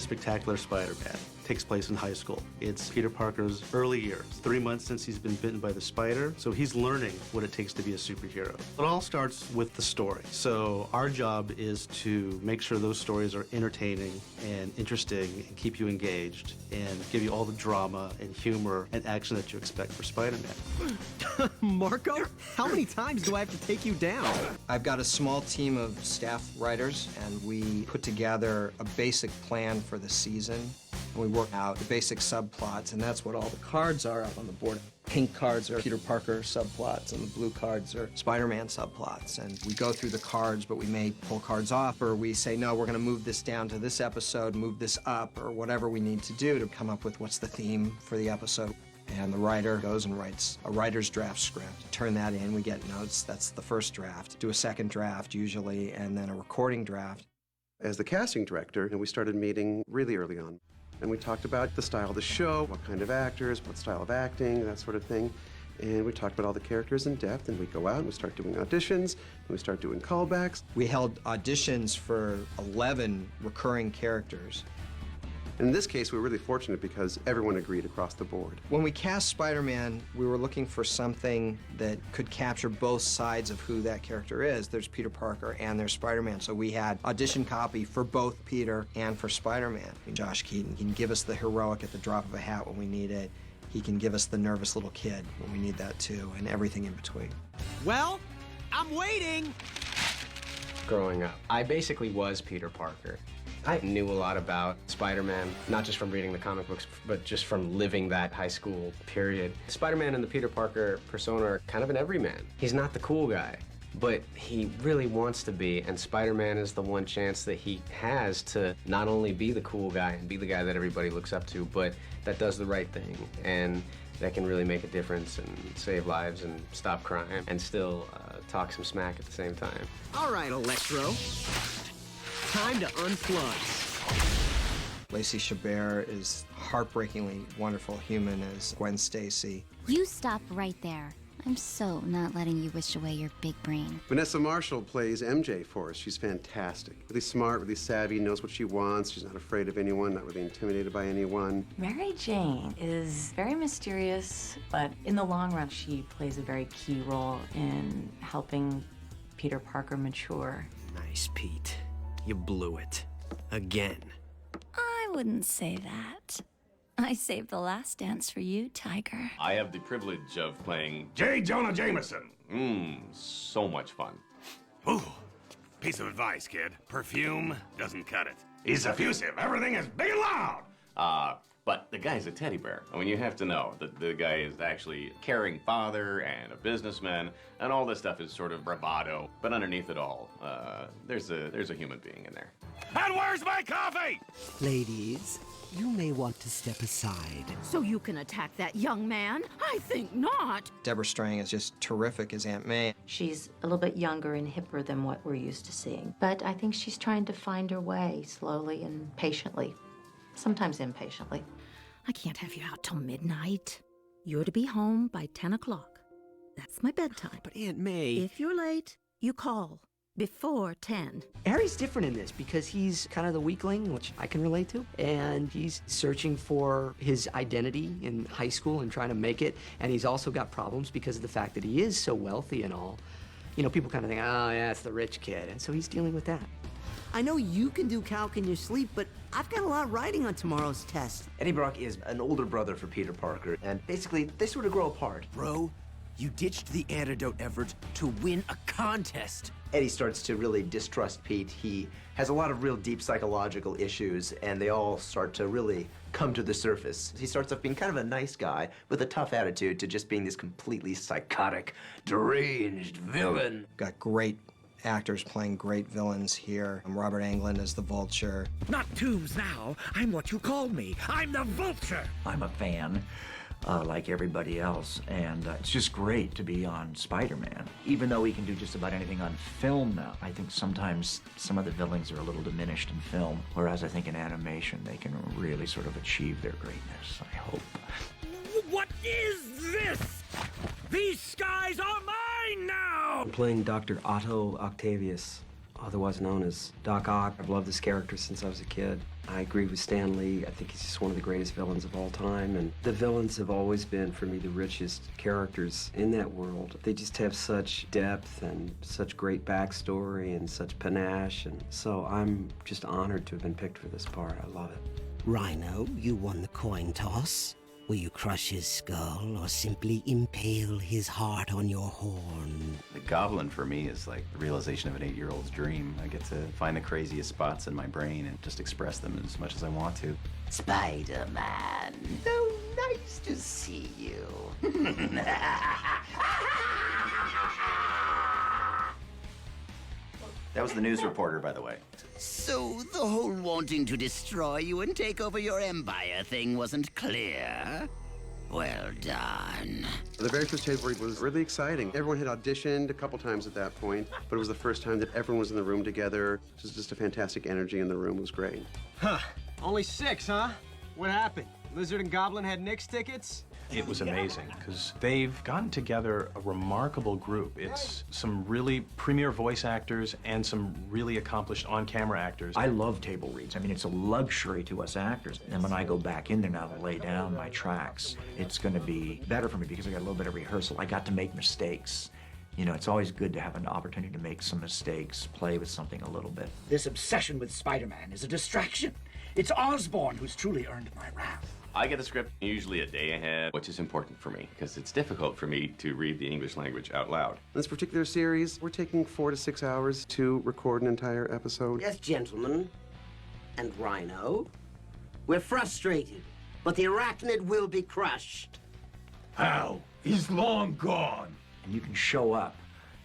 Spectacular Spider-Man. Takes place in high school. It's Peter Parker's early years, 3 months since he's been bitten by the spider, so he's learning what it takes to be a superhero. It all starts with the story. So our job is to make sure those stories are entertaining and interesting and keep you engaged and give you all the drama and humor and action that you expect for Spider-Man. Marco, how many times do I have to take you down? I've got a small team of staff writers, and we put together a basic plan for the season. And we work out the basic subplots, and that's what all the cards are up on the board. Pink cards are Peter Parker subplots, and the blue cards are Spider-Man subplots. And we go through the cards, but we may pull cards off, or we say, no, we're going to move this down to this episode, move this up, or whatever we need to do to come up with what's the theme for the episode. And the writer goes and writes a writer's draft script. Turn that in, we get notes. That's the first draft. Do a second draft, usually, and then a recording draft. As the casting director, we started meeting really early on. And we talked about the style of the show, what kind of actors, what style of acting, that sort of thing. And we talked about all the characters in depth, and we go out and we start doing auditions, and we start doing callbacks. We held auditions for 11 recurring characters. In this case, we were really fortunate because everyone agreed across the board. When we cast Spider-Man, we were looking for something that could capture both sides of who that character is. There's Peter Parker and there's Spider-Man. So we had audition copy for both Peter and for Spider-Man. Josh Keaton can give us the heroic at the drop of a hat when we need it. He can give us the nervous little kid when we need that too, and everything in between. Well, I'm waiting. Growing up, I basically was Peter Parker. I knew a lot about Spider-Man, not just from reading the comic books, but just from living that high school period. Spider-Man and the Peter Parker persona are kind of an everyman. He's not the cool guy, but he really wants to be, and Spider-Man is the one chance that he has to not only be the cool guy and be the guy that everybody looks up to, but that does the right thing, and that can really make a difference and save lives and stop crime, and still talk some smack at the same time. All right, Electro. Time to unplug. Lacey Chabert is heartbreakingly wonderful human as Gwen Stacy. You stop right there. I'm so not letting you wish away your big brain. Vanessa Marshall plays MJ for us. She's fantastic. Really smart, really savvy, knows what she wants. She's not afraid of anyone, not really intimidated by anyone. Mary Jane is very mysterious, but in the long run, she plays a very key role in helping Peter Parker mature. Nice, Pete. You blew it. Again. I wouldn't say that. I saved the last dance for you, Tiger. I have the privilege of playing J. Jonah Jameson. So much fun. Ooh, piece of advice, kid. Perfume doesn't cut it. He's effusive. Everything is big and loud. But the guy's a teddy bear. I mean, you have to know that the guy is actually a caring father and a businessman, and all this stuff is sort of bravado. But underneath it all, there's a human being in there. And where's my coffee? Ladies, you may want to step aside. So you can attack that young man? I think not. Deborah Strang is just terrific as Aunt May. She's a little bit younger and hipper than what we're used to seeing. But I think she's trying to find her way slowly and patiently, sometimes impatiently. I can't have you out till midnight. You're to be home by 10 o'clock. That's my bedtime. But Aunt May... If you're late, you call before 10. Harry's different in this because he's kind of the weakling, which I can relate to, and he's searching for his identity in high school and trying to make it, and he's also got problems because of the fact that he is so wealthy and all. You know, people kind of think, oh, yeah, it's the rich kid, and so he's dealing with that. I know you can do calc in your sleep, but I've got a lot riding on tomorrow's test. Eddie Brock is an older brother for Peter Parker, and basically, they sort of grow apart. Bro, you ditched the antidote effort to win a contest. Eddie starts to really distrust Pete. He has a lot of real deep psychological issues, and they all start to really come to the surface. He starts off being kind of a nice guy with a tough attitude to just being this completely psychotic, deranged villain. Got great actors playing great villains here. Robert Englund as the Vulture. Not Toombs now. I'm what you called me. I'm the Vulture. I'm a fan, like everybody else, and it's just great to be on Spider-Man. Even though he can do just about anything on film now, I think sometimes some of the villains are a little diminished in film, whereas I think in animation they can really sort of achieve their greatness, I hope. What is this? These skies are mine now! I'm playing Dr. Otto Octavius. otherwise known as Doc Ock. I've loved this character since I was a kid. I agree with Stan Lee. I think he's just one of the greatest villains of all time. And the villains have always been, for me, the richest characters in that world. They just have such depth and such great backstory and such panache. And so I'm just honored to have been picked for this part. I love it. Rhino, you won the coin toss. Will you crush his skull or simply impale his heart on your horn? The Goblin for me is like the realization of an 8-year-old's dream. I get to find the craziest spots in my brain and just express them as much as I want to. Spider-Man, so nice to see you. That was the news reporter, by the way. So the whole wanting to destroy you and take over your empire thing wasn't clear? Well done. The very first table read was really exciting. Everyone had auditioned a couple times at that point, but it was the first time that everyone was in the room together. It was just a fantastic energy in the room. It was great. Huh. Only 6, huh? What happened? Lizard and Goblin had Knicks tickets? It was amazing because they've gotten together a remarkable group. It's some really premier voice actors and some really accomplished on-camera actors. I love table reads. I mean, it's a luxury to us actors. And when I go back in there now to lay down my tracks, it's going to be better for me because I got a little bit of rehearsal. I got to make mistakes. You know, it's always good to have an opportunity to make some mistakes, play with something a little bit. This obsession with Spider-Man is a distraction. It's Osborn who's truly earned my wrath. I get the script usually a day ahead, which is important for me because it's difficult for me to read the English language out loud. In this particular series, we're taking 4 to 6 hours to record an entire episode. Yes, gentlemen, and Rhino, we're frustrated, but the arachnid will be crushed. How? He's long gone. And you can show up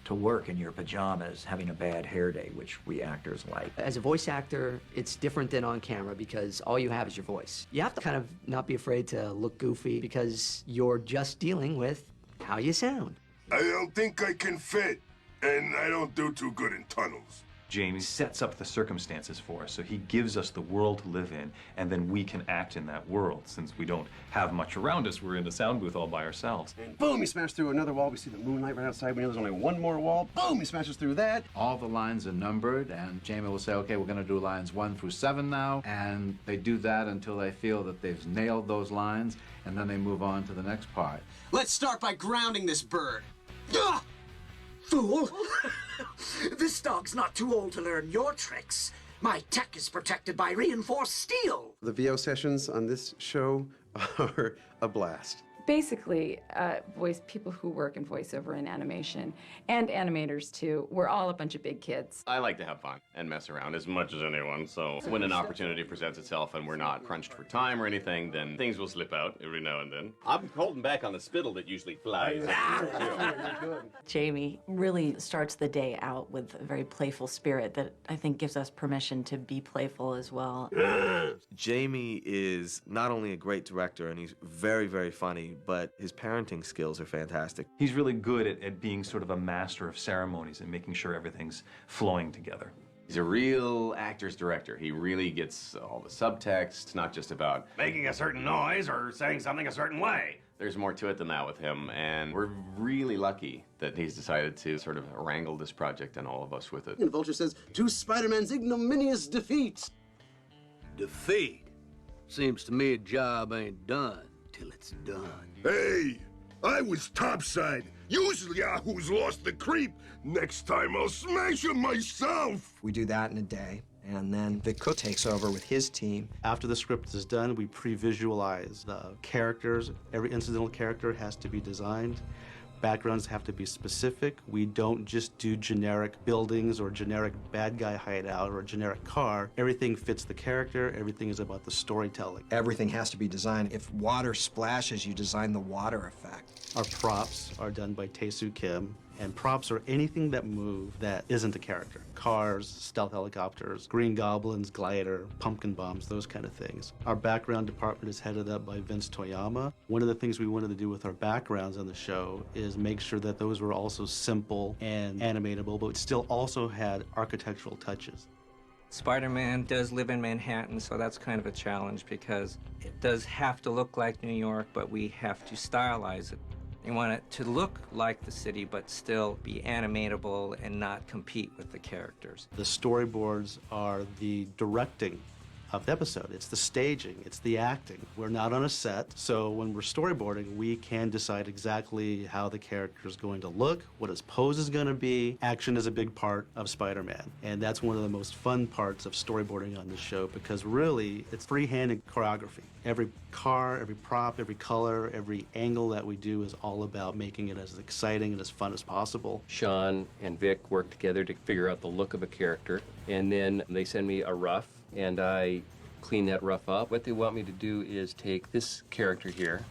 to work in your pajamas having a bad hair day, which we actors like. As a voice actor, it's different than on camera because all you have is your voice. You have to kind of not be afraid to look goofy because you're just dealing with how you sound. I don't think I can fit, and I don't do too good in tunnels. Jamie sets up the circumstances for us, so he gives us the world to live in, and then we can act in that world. Since we don't have much around us, we're in a sound booth all by ourselves. And boom, he smashed through another wall. We see the moonlight right outside. We know there's only one more wall. Boom, he smashes through that. All the lines are numbered, and Jamie will say, okay, we're going to do lines 1 through 7 now, and they do that until they feel that they've nailed those lines, and then they move on to the next part. Let's start by grounding this bird. Ugh! Fool! This dog's not too old to learn your tricks. My tech is protected by reinforced steel. The VO sessions on this show are a blast. Basically, people who work in voiceover and animation, and animators too, we're all a bunch of big kids. I like to have fun and mess around as much as anyone, so when an opportunity presents itself and we're not crunched for time or anything, then things will slip out every now and then. I'm holding back on the spittle that usually flies. Jamie really starts the day out with a very playful spirit that I think gives us permission to be playful as well. Jamie is not only a great director and he's very, very funny, but his parenting skills are fantastic. He's really good at being sort of a master of ceremonies and making sure everything's flowing together. He's a real actor's director. He really gets all the subtext, not just about making a certain noise or saying something a certain way. There's more to it than that with him, and we're really lucky that he's decided to sort of wrangle this project and all of us with it. And Vulture says, to Spider-Man's ignominious defeat. Defeat? Seems to me a job ain't done till it's done. Hey, I was topside. Usually Yahoo's lost the creep. Next time I'll smash him myself. We do that in a day, and then the cook takes over with his team. After the script is done, we pre-visualize the characters. Every incidental character has to be designed. Backgrounds have to be specific. We don't just do generic buildings or generic bad guy hideout or a generic car. Everything fits the character. Everything is about the storytelling. Everything has to be designed. If water splashes, you design the water effect. Our props are done by Tae-Soo Kim, and props are anything that move that isn't a character. Cars, stealth helicopters, green goblins, glider, pumpkin bombs, those kind of things. Our background department is headed up by Vince Toyama. One of the things we wanted to do with our backgrounds on the show is make sure that those were also simple and animatable, but still also had architectural touches. Spider-Man does live in Manhattan, so that's kind of a challenge because it does have to look like New York, but we have to stylize it. They want it to look like the city, but still be animatable and not compete with the characters. The storyboards are the directing of the episode. It's the staging, it's the acting. We're not on a set, so when we're storyboarding, we can decide exactly how the character is going to look, what his pose is going to be. Action is a big part of Spider-Man, and that's one of the most fun parts of storyboarding on this show, because really, it's free-handed choreography. Every car, every prop, every color, every angle that we do is all about making it as exciting and as fun as possible. Sean and Vic work together to figure out the look of a character, and then they send me a rough, and I clean that rough up. What they want me to do is take this character here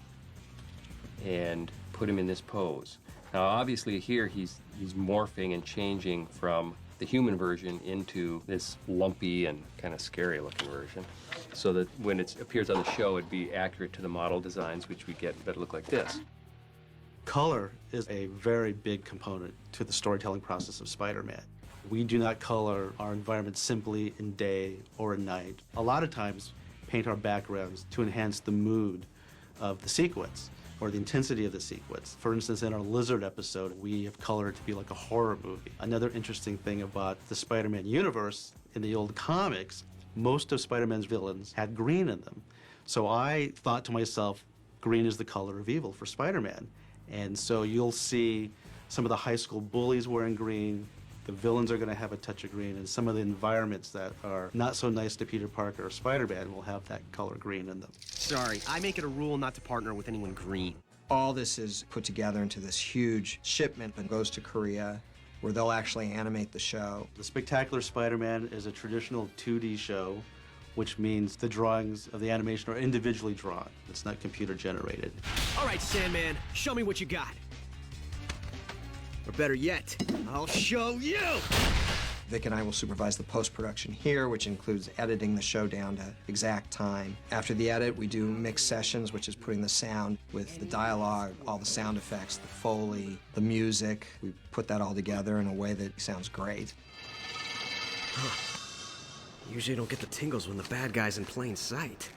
and put him in this pose. Now, obviously here he's morphing and changing from the human version into this lumpy and kind of scary looking version, so that when it appears on the show, it'd be accurate to the model designs, which we get that look like this. Color is a very big component to the storytelling process of Spider-Man. We do not color our environment simply in day or in night. A lot of times, paint our backgrounds to enhance the mood of the sequence or the intensity of the sequence. For instance, in our Lizard episode, we have colored it to be like a horror movie. Another interesting thing about the Spider-Man universe, in the old comics, most of Spider-Man's villains had green in them. So I thought to myself, green is the color of evil for Spider-Man. And so you'll see some of the high school bullies wearing green. The villains are going to have a touch of green, and some of the environments that are not so nice to Peter Parker or Spider-Man will have that color green in them. Sorry, I make it a rule not to partner with anyone green. All this is put together into this huge shipment and goes to Korea, where they'll actually animate the show. The Spectacular Spider-Man is a traditional 2D show, which means the drawings of the animation are individually drawn. It's not computer generated. All right, Sandman, show me what you got. Or better yet, I'll show you! Vic and I will supervise the post-production here, which includes editing the show down to exact time. After the edit, we do mix sessions, which is putting the sound with the dialogue, all the sound effects, the Foley, the music. We put that all together in a way that sounds great. Usually don't get the tingles when the bad guy's in plain sight.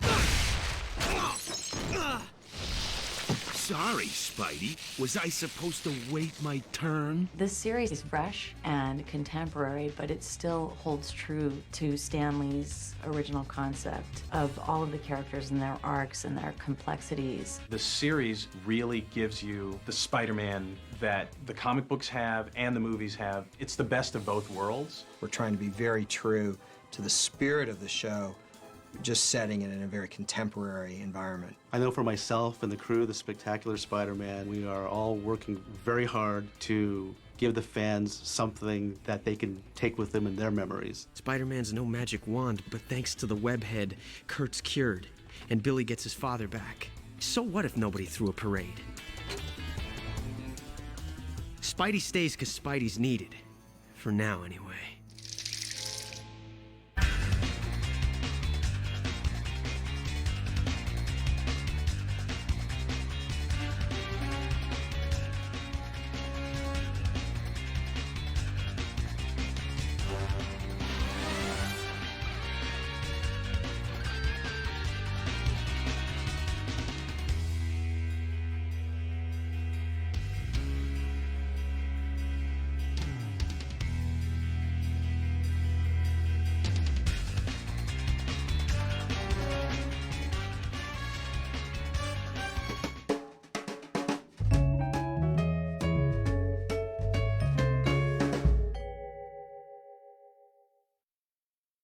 Sorry, Spidey. Was I supposed to wait my turn? This series is fresh and contemporary, but it still holds true to Stan Lee's original concept of all of the characters and their arcs and their complexities. The series really gives you the Spider-Man that the comic books have and the movies have. It's the best of both worlds. We're trying to be very true to the spirit of the show, just setting it in a very contemporary environment. I know for myself and the crew, the Spectacular Spider-Man, we are all working very hard to give the fans something that they can take with them in their memories. Spider-Man's no magic wand, but thanks to the webhead, Kurt's cured, and Billy gets his father back. So what if nobody threw a parade? Spidey stays because Spidey's needed. For now, anyway.